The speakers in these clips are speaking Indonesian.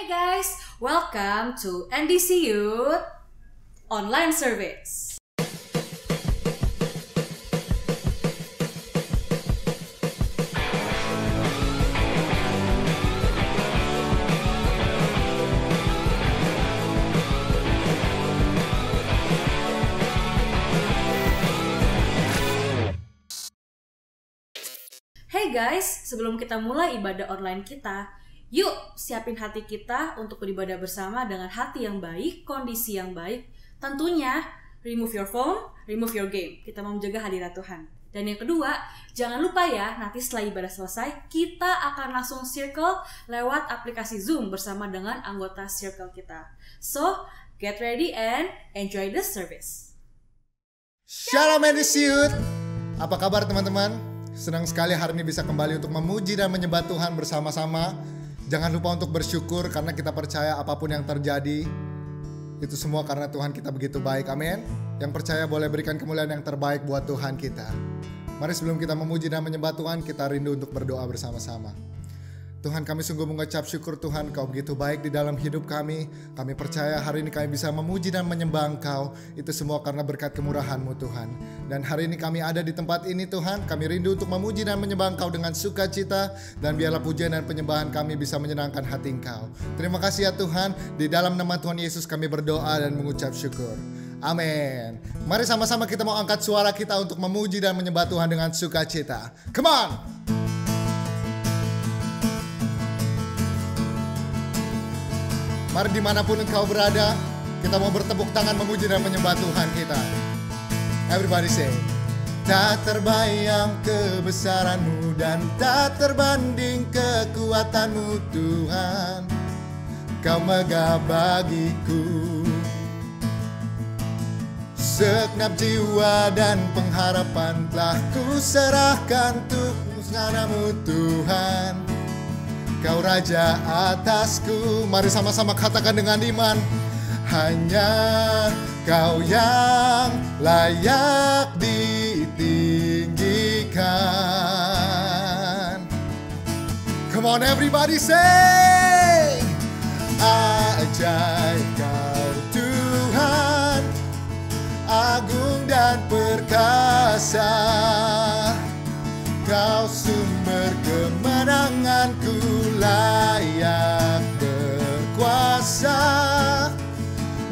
Hey guys, welcome to NDC Youth Online Service. Hey guys, sebelum kita mulai ibadah online kita, yuk siapin hati kita untuk beribadah bersama dengan hati yang baik, kondisi yang baik. Tentunya, remove your phone, remove your game. Kita mau menjaga hadirat Tuhan. Dan yang kedua, jangan lupa ya, nanti setelah ibadah selesai, kita akan langsung circle lewat aplikasi Zoom bersama dengan anggota circle kita. So, get ready and enjoy the service. Shalom NDC Youth. Apa kabar teman-teman? Senang sekali hari ini bisa kembali untuk memuji dan menyembah Tuhan bersama-sama. Jangan lupa untuk bersyukur karena kita percaya apapun yang terjadi itu semua karena Tuhan kita begitu baik, amin. Yang percaya boleh berikan kemuliaan yang terbaik buat Tuhan kita. Mari sebelum kita memuji dan menyembah Tuhan, kita rindu untuk berdoa bersama-sama. Tuhan, kami sungguh mengucap syukur Tuhan, Kau begitu baik di dalam hidup kami. Kami percaya hari ini kami bisa memuji dan menyembah Engkau. Itu semua karena berkat kemurahan-Mu Tuhan. Dan hari ini kami ada di tempat ini Tuhan, kami rindu untuk memuji dan menyembah Engkau dengan sukacita. Dan biarlah pujian dan penyembahan kami bisa menyenangkan hati Engkau. Terima kasih ya Tuhan, di dalam nama Tuhan Yesus kami berdoa dan mengucap syukur. Amin. Mari sama-sama kita mau angkat suara kita untuk memuji dan menyembah Tuhan dengan sukacita. Come on! Mari dimanapun engkau berada, kita mau bertepuk tangan memuji dan menyembah Tuhan kita. Everybody say, tak terbayang kebesaran-Mu dan tak terbanding kekuatan-Mu Tuhan. Kau megah bagiku, segenap jiwa dan pengharapan telah ku serahkan untuk nama-Mu Tuhan. Kau Raja atasku. Mari sama-sama katakan dengan iman. Hanya Kau yang layak ditinggikan. Come on everybody say, ajaib Kau Tuhan, agung dan perkasa. Kau sumber kemenanganku, layak berkuasa,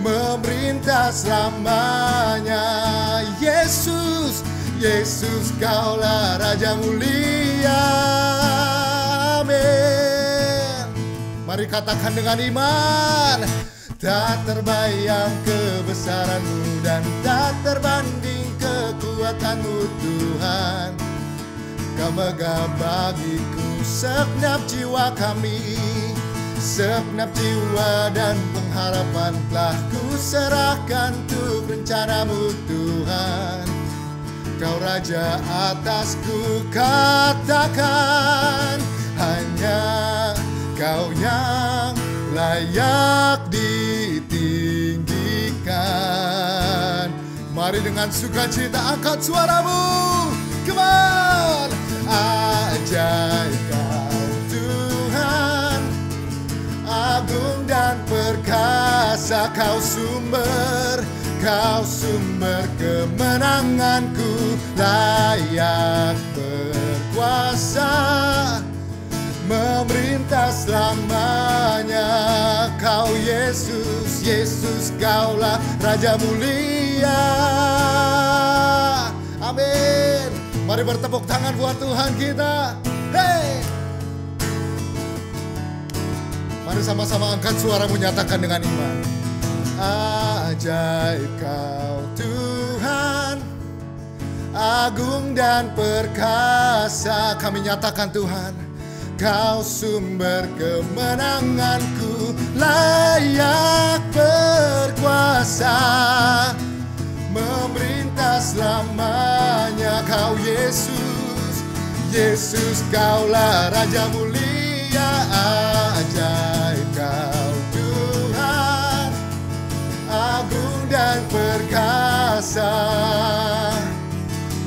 memerintah selamanya. Yesus, Yesus Kaulah Raja mulia. Amin. Mari katakan dengan iman. Tak terbayang kebesaran-Mu dan tak terbanding kekuatan-Mu Tuhan. Kau megah bagiku, segenap jiwa kami, segenap jiwa dan pengharapan telah ku serahkan untuk rencana-Mu Tuhan. Kau Raja atasku, katakan hanya Kau yang layak ditinggikan. Mari dengan sukacita angkat suaramu. Come on! Ajaib Kau Tuhan, agung dan perkasa. Kau sumber kemenanganku, layak berkuasa, memerintah selamanya. Kau Yesus, Yesus Kaulah Raja mulia. Amin. Mari bertepuk tangan buat Tuhan kita. Hey! Mari sama-sama angkat suara menyatakan dengan iman. Ajaib Kau Tuhan, agung dan perkasa. Kami nyatakan Tuhan, Kau sumber kemenanganku, layak berkuasa, memerintah selamanya. Kau Yesus, Yesus Kaulah Raja mulia. Ajaib Kau Tuhan, agung dan perkasa.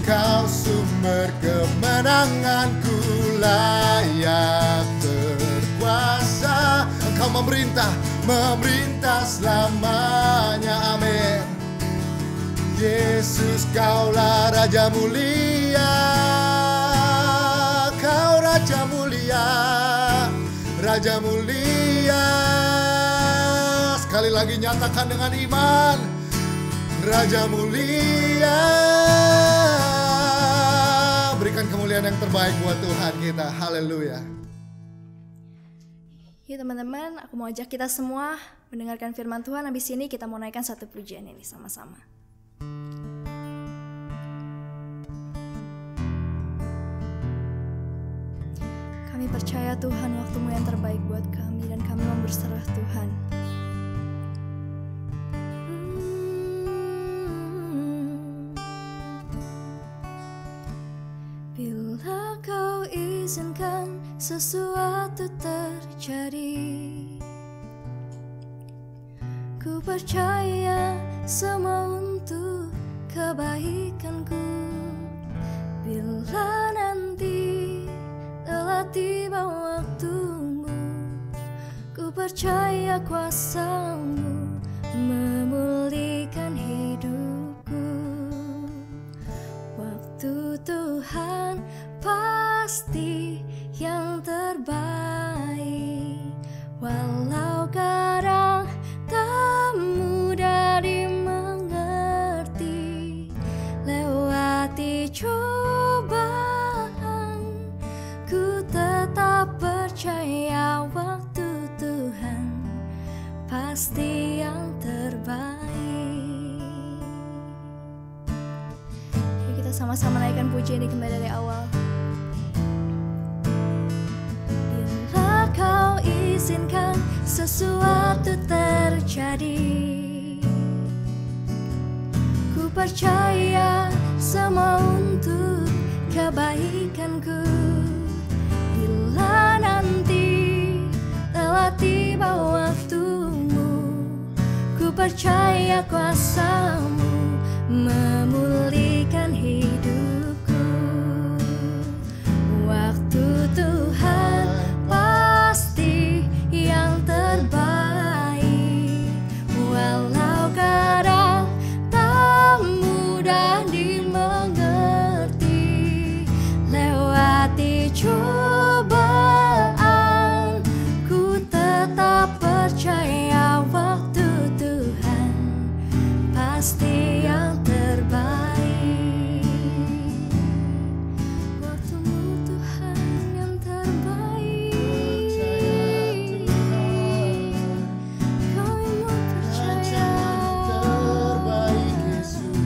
Kau sumber kemenanganku, layak berkuasa. Engkau Engkau memerintah, memerintah selamanya. Amin. Yesus, Kaulah Raja mulia, Kau Raja mulia, Raja mulia. Sekali lagi nyatakan dengan iman, Raja mulia. Berikan kemuliaan yang terbaik buat Tuhan kita. Haleluya. Yuk teman-teman, aku mau ajak kita semua mendengarkan firman Tuhan. Habis ini kita mau naikkan satu pujian ini sama-sama. Kami percaya Tuhan, waktumu yang terbaik buat kami, dan kami mau berserah Tuhan. Bila Kau izinkan sesuatu terjadi, ku percaya semua untuk kebaikanku. Bila nanti telah tiba waktumu, ku percaya kuasa-Mu memulihkan hidupku. Waktu Tuhan pasti yang terbaik, walau kadang tak mudah dimengerti. Lewati cobaan, ku tetap percaya waktu Tuhan pasti yang terbaik. Yuk kita sama-sama naikkan pujian ini kembali dari awal. Bila Kau izinkan sesuatu terjadi, ku percaya semua untuk kebaikanku. Bila nanti telah tiba waktumu, ku percaya kuasa-Mu memulihkan hidupku. Waktu Tuhan pasti yang terbaik, walau kadang tak mudah dimengerti. Lewati cobaan, ku tetap percaya waktu Tuhan pasti yang terbaik. Waktumu Tuhan yang terbaik, kami mau percaya. Terbaik Yesus.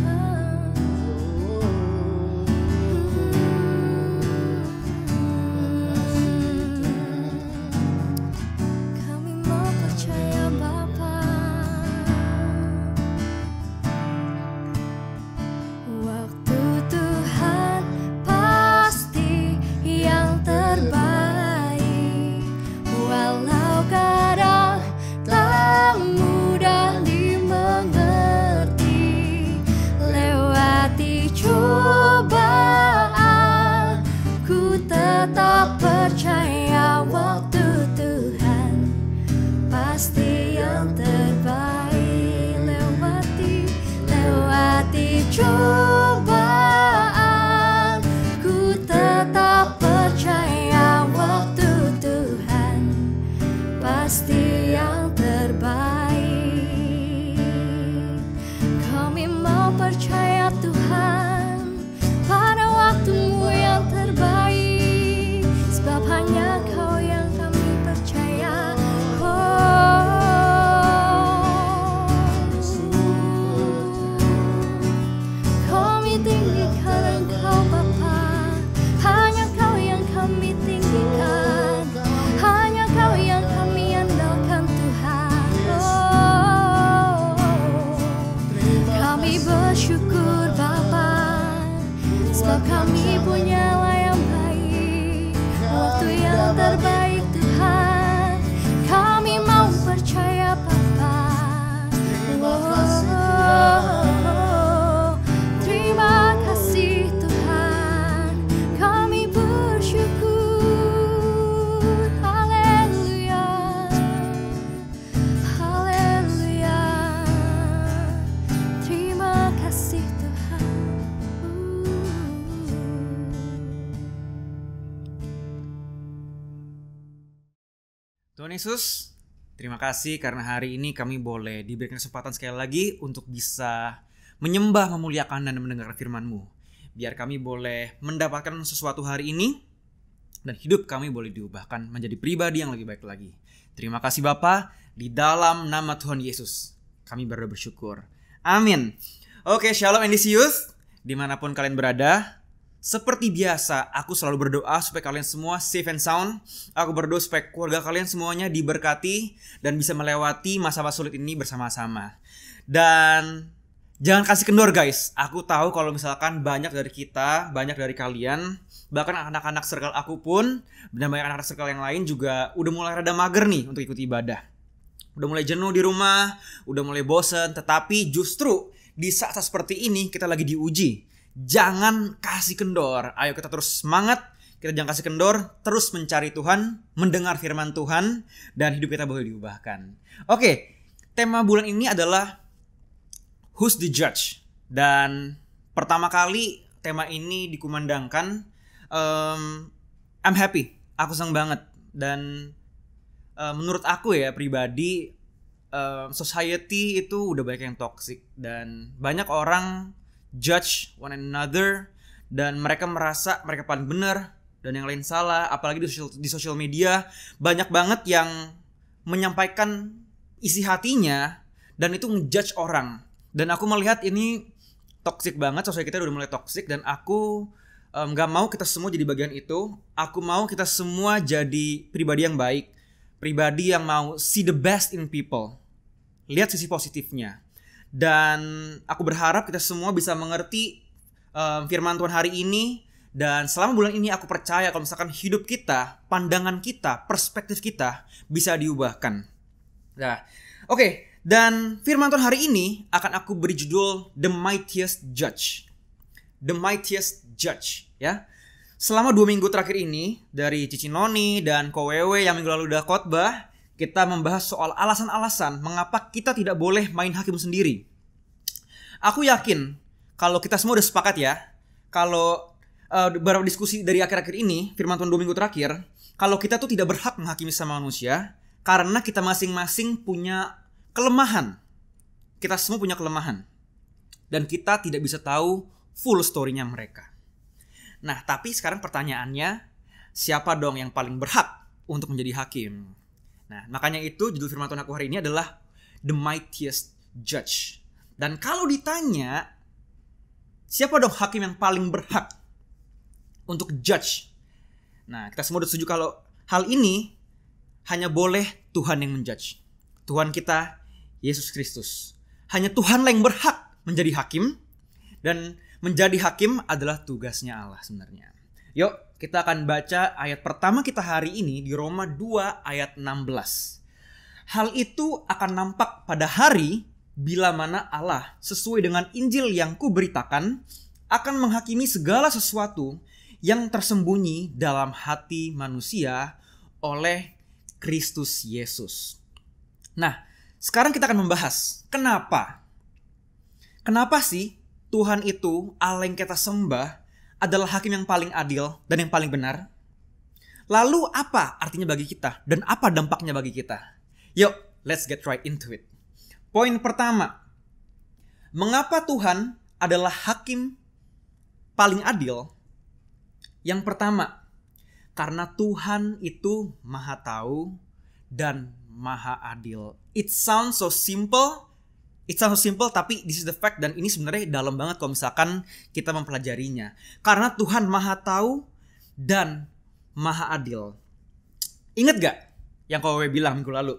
Kami mau percaya Bapa. Waktu Tuhan pasti yang terbaik, walau kadang tak mudah dimengerti. Lewati cobaan, ku tetap percaya waktu Tuhan pasti yang terbaik. Lewati cobaan, ku tetap percaya waktu Tuhan pasti yang terbaik. Kami mau percaya Tuhan pada waktumu yang terbaik, sebab hanya Kau yang kami percaya. Kami tinggikan Engkau Bapa, hanya Kau yang kami tinggikan, hanya Kau yang kami andalkan Tuhan. Tuhan Yesus, terima kasih karena hari ini kami boleh diberikan kesempatan sekali lagi untuk bisa menyembah, memuliakan, dan mendengar firman-Mu. Biar kami boleh mendapatkan sesuatu hari ini dan hidup kami boleh diubahkan menjadi pribadi yang lebih baik lagi. Terima kasih Bapa, di dalam nama Tuhan Yesus kami bersyukur. Amin. Oke, Shalom NDC Youth, dimanapun kalian berada. Seperti biasa, aku selalu berdoa supaya kalian semua safe and sound. Aku berdoa supaya keluarga kalian semuanya diberkati dan bisa melewati masa-masa sulit ini bersama-sama. Dan jangan kasih kendor guys. Aku tahu kalau misalkan banyak dari kita, banyak dari kalian, bahkan anak-anak circle aku pun, dan banyak anak-anak circle yang lain juga udah mulai rada mager nih untuk ikut ibadah. Udah mulai jenuh di rumah, udah mulai bosen. Tetapi justru di saat-saat seperti ini kita lagi diuji. Jangan kasih kendor. Ayo kita terus semangat. Kita jangan kasih kendor. Terus mencari Tuhan, mendengar firman Tuhan, dan hidup kita boleh diubahkan. Oke, tema bulan ini adalah Who's the Judge? Dan pertama kali tema ini dikumandangkan, I'm happy. Aku senang banget. Dan menurut aku ya pribadi, society itu udah banyak yang toxic. Dan banyak orang judge one another, dan mereka merasa mereka paling benar dan yang lain salah. Apalagi di social media banyak banget yang menyampaikan isi hatinya dan itu ngejudge orang. Dan aku melihat ini toxic banget, sosial kita udah mulai toxic. Dan aku gak mau kita semua jadi bagian itu. Aku mau kita semua jadi pribadi yang baik, pribadi yang mau see the best in people, lihat sisi positifnya. Dan aku berharap kita semua bisa mengerti firman Tuhan hari ini. Dan selama bulan ini aku percaya kalau misalkan hidup kita, pandangan kita, perspektif kita bisa diubahkan. Nah, oke. Dan firman Tuhan hari ini akan aku beri judul The Mightiest Judge. The Mightiest Judge, ya. Selama 2 minggu terakhir ini, dari Cici Noni dan Ko Wewe yang minggu lalu udah khotbah, kita membahas soal alasan-alasan mengapa kita tidak boleh main hakim sendiri. Aku yakin kalau kita semua udah sepakat ya, kalau beberapa diskusi dari akhir-akhir ini, firman Tuhan 2 minggu terakhir, kalau kita tuh tidak berhak menghakimi sama manusia, karena kita masing-masing punya kelemahan. Kita semua punya kelemahan. Dan kita tidak bisa tahu full story-nya mereka. Nah, tapi sekarang pertanyaannya, siapa dong yang paling berhak untuk menjadi hakim? Nah, makanya itu judul firman Tuhan aku hari ini adalah The Mightiest Judge. Dan kalau ditanya, siapa dong hakim yang paling berhak untuk judge? Nah, kita semua udah setuju kalau hal ini hanya boleh Tuhan yang menjudge. Tuhan kita, Yesus Kristus. Hanya Tuhan yang berhak menjadi hakim. Dan menjadi hakim adalah tugasnya Allah sebenarnya. Yuk, kita akan baca ayat pertama kita hari ini di Roma 2 ayat 16. Hal itu akan nampak pada hari bila mana Allah sesuai dengan Injil yang kuberitakan akan menghakimi segala sesuatu yang tersembunyi dalam hati manusia oleh Kristus Yesus. Nah, sekarang kita akan membahas kenapa sih Tuhan itu, Allah yang kita sembah, adalah hakim yang paling adil dan yang paling benar. Lalu apa artinya bagi kita? Dan apa dampaknya bagi kita? Yuk, let's get right into it. Poin pertama, mengapa Tuhan adalah hakim paling adil? Yang pertama, karena Tuhan itu maha tahu dan maha adil. It sounds so simple, tapi this is the fact, dan ini sebenarnya dalam banget kalau misalkan kita mempelajarinya. Karena Tuhan maha tahu dan maha adil. Ingat gak yang Kowe bilang minggu lalu?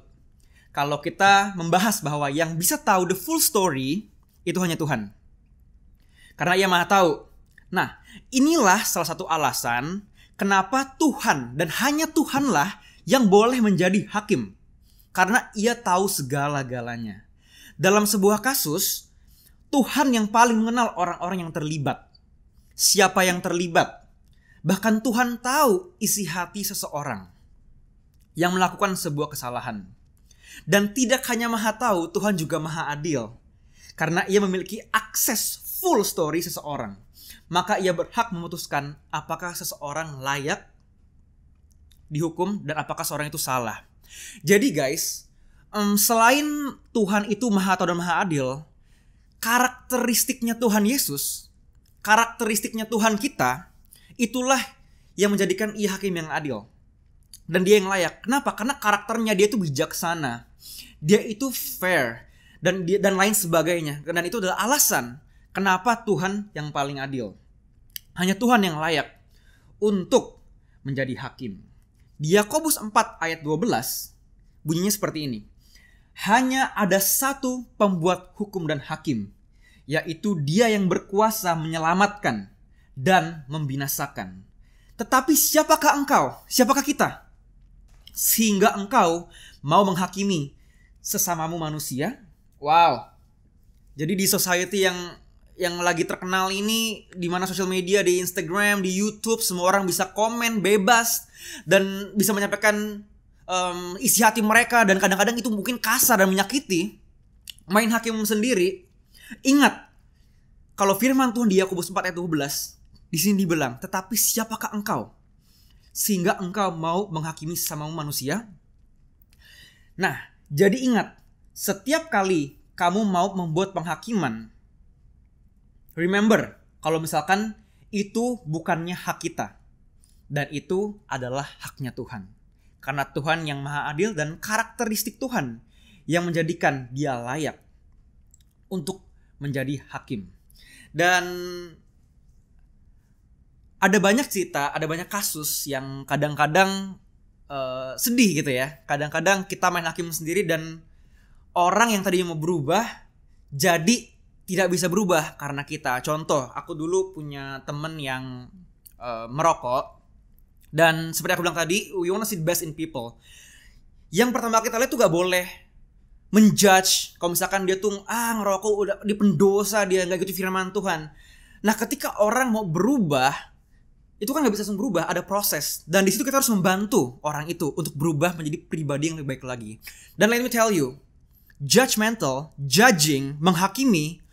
Kalau kita membahas bahwa yang bisa tahu the full story itu hanya Tuhan. Karena Ia maha tahu. Nah, inilah salah satu alasan kenapa Tuhan dan hanya Tuhanlah yang boleh menjadi hakim. Karena Ia tahu segala-galanya. Dalam sebuah kasus, Tuhan yang paling mengenal orang-orang yang terlibat. Siapa yang terlibat? Bahkan Tuhan tahu isi hati seseorang yang melakukan sebuah kesalahan. Dan tidak hanya maha tahu, Tuhan juga maha adil. Karena Ia memiliki akses full story seseorang. Maka Ia berhak memutuskan apakah seseorang layak dihukum dan apakah seorang itu salah. Jadi guys, selain Tuhan itu maha tahu dan maha adil, karakteristiknya Tuhan Yesus, karakteristiknya Tuhan kita, itulah yang menjadikan ia hakim yang adil. Dan dia yang layak. Kenapa? Karena karakternya dia itu bijaksana. Dia itu fair. Dan lain sebagainya. Dan itu adalah alasan kenapa Tuhan yang paling adil. Hanya Tuhan yang layak untuk menjadi hakim. Di Yakobus 4 ayat 12 bunyinya seperti ini. Hanya ada satu pembuat hukum dan hakim, yaitu Dia yang berkuasa menyelamatkan dan membinasakan. Tetapi siapakah engkau? Siapakah kita? Sehingga engkau mau menghakimi sesamamu manusia? Wow. Jadi di society yang lagi terkenal ini, di mana sosial media, di Instagram, di YouTube, semua orang bisa komen bebas dan bisa menyampaikan isi hati mereka, dan kadang-kadang itu mungkin kasar dan menyakiti, main hakim sendiri. Ingat, kalau firman Tuhan di Yakobus 4 ayat 12, di sini dibilang, tetapi siapakah engkau sehingga engkau mau menghakimi sesamamu manusia? Nah, jadi ingat, setiap kali kamu mau membuat penghakiman, remember, kalau misalkan itu bukannya hak kita, dan itu adalah haknya Tuhan. Karena Tuhan yang maha adil dan karakteristik Tuhan yang menjadikan dia layak untuk menjadi hakim. Dan ada banyak cerita, ada banyak kasus yang kadang-kadang sedih gitu ya. Kadang-kadang kita main hakim sendiri dan orang yang tadinya mau berubah jadi tidak bisa berubah karena kita. Contoh, aku dulu punya temen yang merokok. Dan seperti aku bilang tadi, we wanna see the best in people. Yang pertama kita lihat tuh gak boleh menjudge. Kalau misalkan dia tuh ngerokok udah di pendosa, dia gak gitu firman Tuhan. Nah, ketika orang mau berubah, itu kan gak bisa langsung berubah, ada proses. Dan di situ kita harus membantu orang itu untuk berubah menjadi pribadi yang lebih baik lagi. Dan let me tell you, judgmental, judging, menghakimi,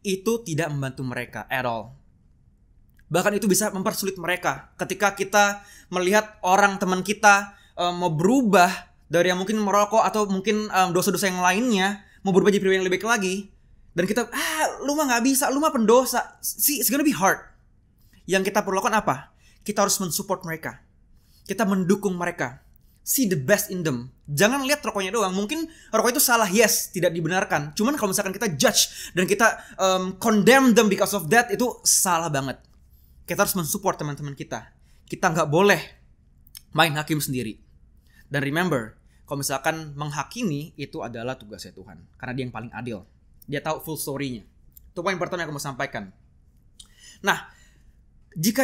itu tidak membantu mereka at all. Bahkan itu bisa mempersulit mereka. Ketika kita melihat orang teman kita mau berubah dari yang mungkin merokok atau mungkin dosa-dosa yang lainnya, mau berubah jadi pribadi yang lebih baik lagi, dan kita, lu mah gak bisa, lu mah pendosa. See, it's gonna be hard. Yang kita perlu lakukan apa? Kita harus mensupport mereka. Kita mendukung mereka. See the best in them. Jangan lihat rokoknya doang. Mungkin rokok itu salah, yes, tidak dibenarkan. Cuman kalau misalkan kita judge dan kita condemn them because of that, itu salah banget. Kita harus mensupport teman-teman kita. Kita gak boleh main hakim sendiri. Dan remember, kalau misalkan menghakimi itu adalah tugasnya Tuhan. Karena dia yang paling adil. Dia tahu full story-nya. Itu poin pertama yang aku mau sampaikan. Nah, jika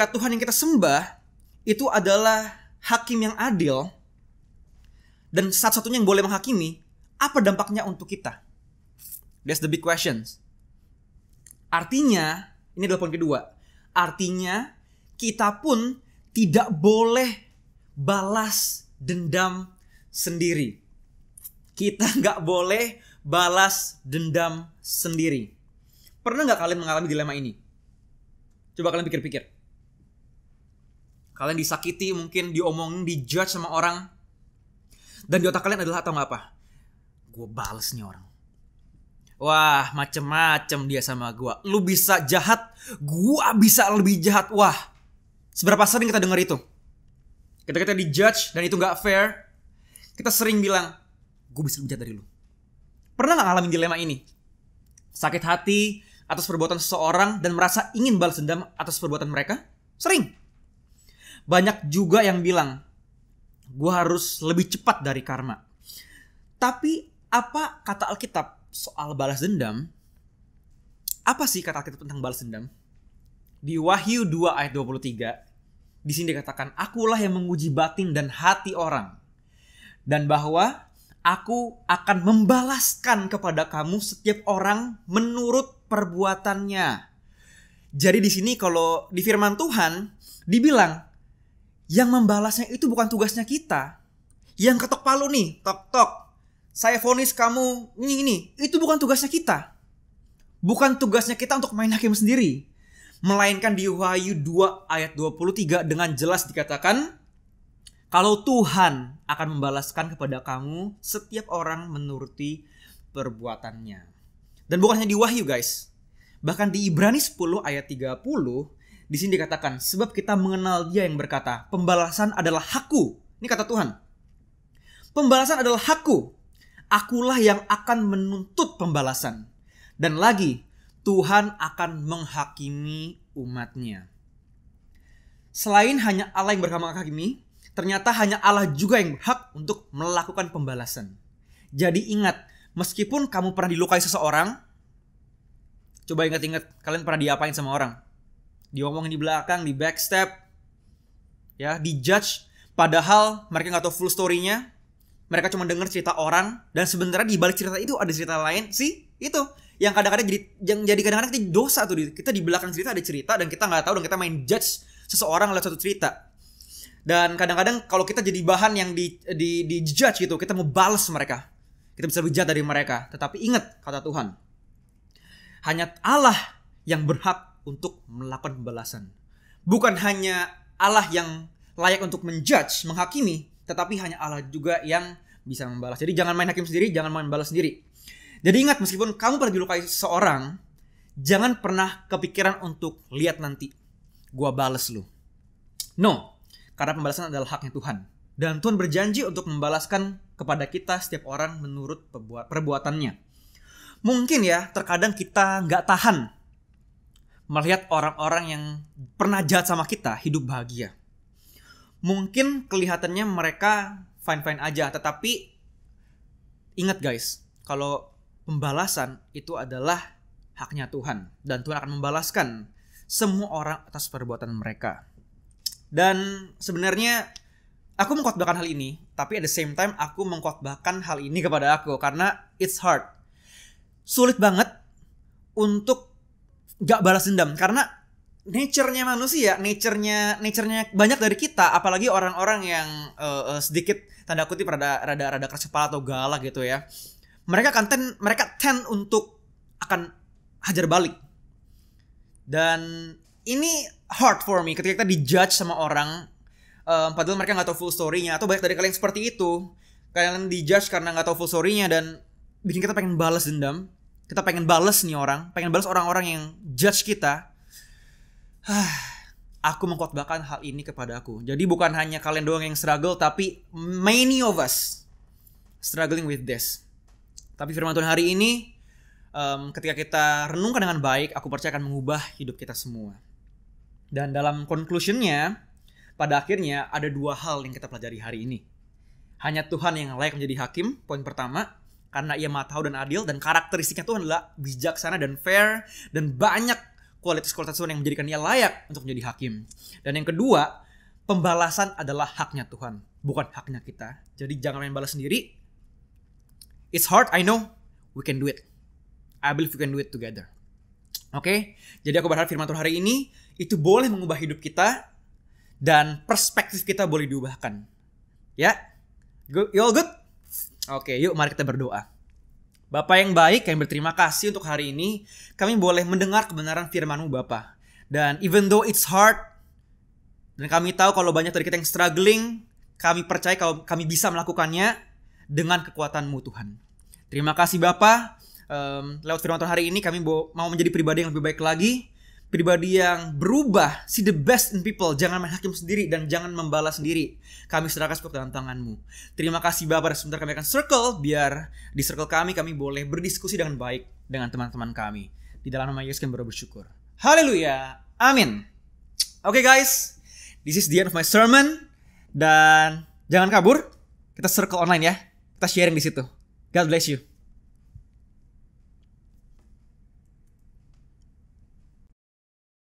Tuhan yang kita sembah itu adalah hakim yang adil dan satu-satunya yang boleh menghakimi, apa dampaknya untuk kita? That's the big questions. Artinya, ini adalah poin kedua. Artinya, kita pun tidak boleh balas dendam sendiri. Kita nggak boleh balas dendam sendiri. Pernah nggak kalian mengalami dilema ini? Coba kalian pikir-pikir. Kalian disakiti, mungkin diomongin, dijudge sama orang, dan di otak kalian adalah atau nggak apa? Gue bales nih orang. Wah, macem-macem dia sama gue. Lu bisa jahat, gue bisa lebih jahat. Wah, seberapa sering kita dengar itu? Ketika kita dijudge dan itu nggak fair, kita sering bilang, gue bisa lebih jahat dari lu. Pernah nggak ngalamin dilema ini? Sakit hati atas perbuatan seseorang dan merasa ingin balas dendam atas perbuatan mereka? Sering. Banyak juga yang bilang, gue harus lebih cepat dari karma. Tapi apa kata Alkitab soal balas dendam? Apa sih kata Alkitab tentang balas dendam? Di Wahyu 2 ayat 23, di sini dikatakan, akulah yang menguji batin dan hati orang, dan bahwa aku akan membalaskan kepada kamu setiap orang menurut perbuatannya. Jadi di sini kalau di firman Tuhan dibilang yang membalasnya itu bukan tugasnya kita. Yang ketok palu nih, tok-tok, saya vonis kamu ini, itu bukan tugasnya kita. Bukan tugasnya kita untuk main hakim sendiri. Melainkan di Wahyu 2 ayat 23 dengan jelas dikatakan, kalau Tuhan akan membalaskan kepada kamu setiap orang menuruti perbuatannya. Dan bukan hanya di Wahyu guys. Bahkan di Ibrani 10 ayat 30 di sini dikatakan, sebab kita mengenal Dia yang berkata, pembalasan adalah hakku. Ini kata Tuhan. Pembalasan adalah hakku. Akulah yang akan menuntut pembalasan. Dan lagi, Tuhan akan menghakimi umatnya. Selain hanya Allah yang berhak menghakimi, ternyata hanya Allah juga yang berhak untuk melakukan pembalasan. Jadi ingat, meskipun kamu pernah dilukai seseorang, coba ingat-ingat, kalian pernah diapain sama orang? Diomongin di belakang, di backstab, ya, dijudge, padahal mereka gak tahu full story-nya. Mereka cuma dengar cerita orang, dan sebenarnya di balik cerita itu ada cerita lain sih. Itu yang kadang-kadang jadi kadang-kadang kita dosa tuh, kita di belakang cerita ada cerita dan kita nggak tahu, dan kita main judge seseorang lewat satu cerita. Dan kadang-kadang kalau kita jadi bahan yang di judge gitu, kita mau balas mereka, kita bisa lebih jahat dari mereka. Tetapi ingat kata Tuhan, hanya Allah yang berhak untuk melakukan pembalasan. Bukan hanya Allah yang layak untuk menjudge, menghakimi, tetapi hanya Allah juga yang bisa membalas. Jadi jangan main hakim sendiri, jangan main balas sendiri. Jadi ingat, meskipun kamu pernah dilukai seseorang, jangan pernah kepikiran untuk lihat nanti gua balas lu. No, karena pembalasan adalah haknya Tuhan. Dan Tuhan berjanji untuk membalaskan kepada kita setiap orang menurut perbuatannya. Mungkin ya, terkadang kita gak tahan melihat orang-orang yang pernah jahat sama kita hidup bahagia. Mungkin kelihatannya mereka fine-fine aja, tetapi ingat guys, kalau pembalasan itu adalah haknya Tuhan, dan Tuhan akan membalaskan semua orang atas perbuatan mereka. Dan sebenarnya aku mengkhotbahkan hal ini, tapi at the same time aku mengkhotbahkan hal ini kepada aku karena it's hard. Sulit banget untuk gak balas dendam, karena nature-nya manusia, nature-nya banyak dari kita, apalagi orang-orang yang sedikit tanda kutip rada keras kepala atau galak gitu ya. Mereka tend untuk akan hajar balik. Dan ini hard for me ketika kita dijudge sama orang, padahal mereka nggak tahu full story-nya. Atau banyak dari kalian seperti itu, kalian dijudge karena nggak tahu full story-nya dan bikin kita pengen balas dendam. Kita pengen balas nih orang, pengen balas orang-orang yang judge kita. Aku mengkhotbahkan hal ini kepada aku. Jadi bukan hanya kalian doang yang struggle, tapi many of us struggling with this. Tapi firman Tuhan hari ini, ketika kita renungkan dengan baik, aku percaya akan mengubah hidup kita semua. Dan dalam conclusion-nya, pada akhirnya ada dua hal yang kita pelajari hari ini. Hanya Tuhan yang layak menjadi hakim, poin pertama, karena Ia Maha Tahu dan adil, dan karakteristiknya Tuhan adalah bijaksana dan fair, dan banyak kualitas-kualitas Tuhan yang menjadikan Ia layak untuk menjadi hakim. Dan yang kedua, pembalasan adalah haknya Tuhan, bukan haknya kita. Jadi jangan main balas sendiri. It's hard, I know. We can do it. I believe we can do it together. Oke? Jadi aku berharap firman Tuhan hari ini itu boleh mengubah hidup kita dan perspektif kita boleh diubahkan. Ya? You all good? Oke, yuk mari kita berdoa. Bapa yang baik, kami berterima kasih untuk hari ini. Kami boleh mendengar kebenaran firman-Mu Bapa. Dan even though it's hard, dan kami tahu kalau banyak dari kita yang struggling, kami percaya kalau kami bisa melakukannya dengan kekuatan-Mu Tuhan. Terima kasih Bapa. Lewat firman Tuhan hari ini kami mau menjadi pribadi yang lebih baik lagi. Pribadi yang berubah. See the best in people. Jangan main hakim sendiri dan jangan membalas sendiri. Kami serahkan sepenuhnya dalam tangan-Mu. Terima kasih Bapa. Dan sebentar kami akan circle. Biar di circle kami boleh berdiskusi dengan baik dengan teman-teman kami. Di dalam nama Yesus kami bersyukur. Haleluya. Amin. Oke guys. This is the end of my sermon. Dan jangan kabur. Kita circle online ya. Kita sharing di situ. God bless you.